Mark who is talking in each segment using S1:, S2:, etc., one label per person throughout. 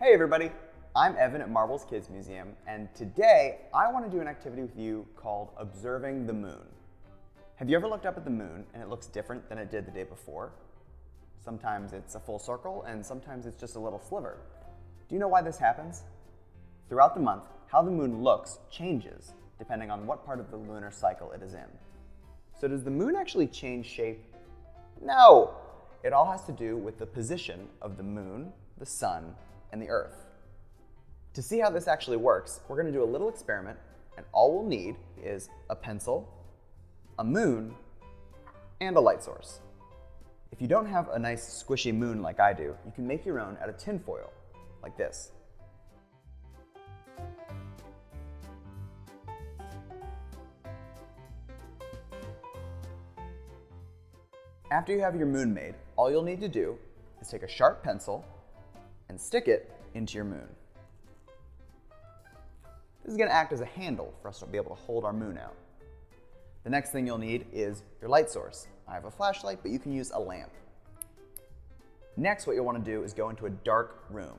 S1: Hey everybody, I'm Evan at Marbles Kids Museum, and today I want to do an activity with you called Observing the Moon. Have you ever looked up at the moon and it looks different than it did the day before? Sometimes it's a full circle and sometimes it's just a little sliver. Do you know why this happens? Throughout the month, how the moon looks changes depending on what part of the lunar cycle it is in. So does the moon actually change shape? No! It all has to do with the position of the moon, the sun, and the earth. To see how this actually works, we're going to do a little experiment, and all we'll need is a pencil, a moon, and a light source. If you don't have a nice squishy moon like I do, you can make your own out of tin foil, like this. After you have your moon made, all you'll need to do is take a sharp pencil and stick it into your moon. This is going to act as a handle for us to be able to hold our moon out. The next thing you'll need is your light source. I have a flashlight, but you can use a lamp. Next, what you'll want to do is go into a dark room.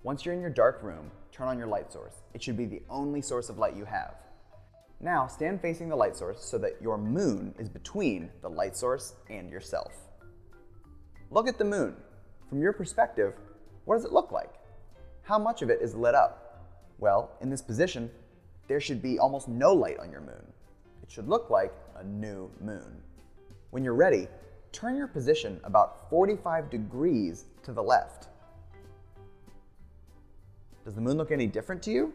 S1: Once you're in your dark room, turn on your light source. It should be the only source of light you have. Now, stand facing the light source so that your moon is between the light source and yourself. Look at the moon. From your perspective, what does it look like? How much of it is lit up? Well, in this position, there should be almost no light on your moon. It should look like a new moon. When you're ready, turn your position about 45 degrees to the left. Does the moon look any different to you?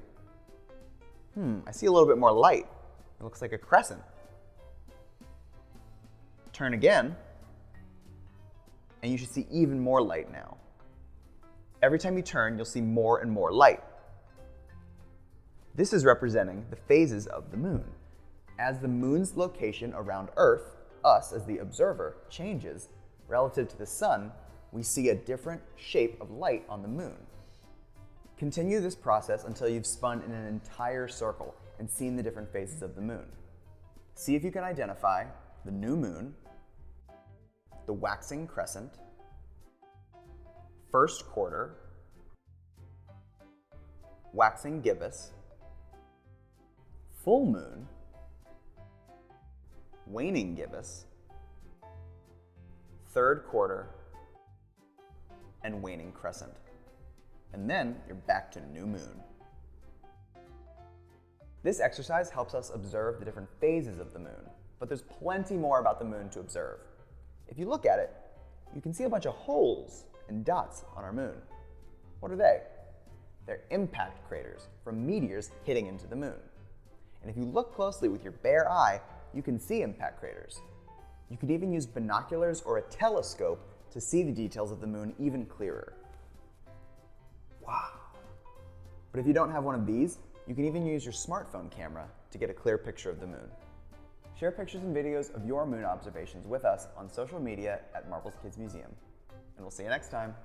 S1: I see a little bit more light. It looks like a crescent. Turn again, and you should see even more light now. Every time you turn, you'll see more and more light. This is representing the phases of the moon. As the moon's location around Earth, us as the observer, changes relative to the sun, we see a different shape of light on the moon. Continue this process until you've spun in an entire circle and seen the different phases of the moon. See if you can identify the new moon, the waxing crescent, first quarter, waxing gibbous, full moon, waning gibbous, third quarter, and waning crescent. And then you're back to new moon. This exercise helps us observe the different phases of the moon, but there's plenty more about the moon to observe. If you look at it, you can see a bunch of holes and dots on our moon. What are they? They're impact craters from meteors hitting into the moon. And if you look closely with your bare eye, you can see impact craters. You could even use binoculars or a telescope to see the details of the moon even clearer. Wow. But if you don't have one of these, you can even use your smartphone camera to get a clear picture of the moon. Share pictures and videos of your moon observations with us on social media at Marbles Kids Museum. And we'll see you next time.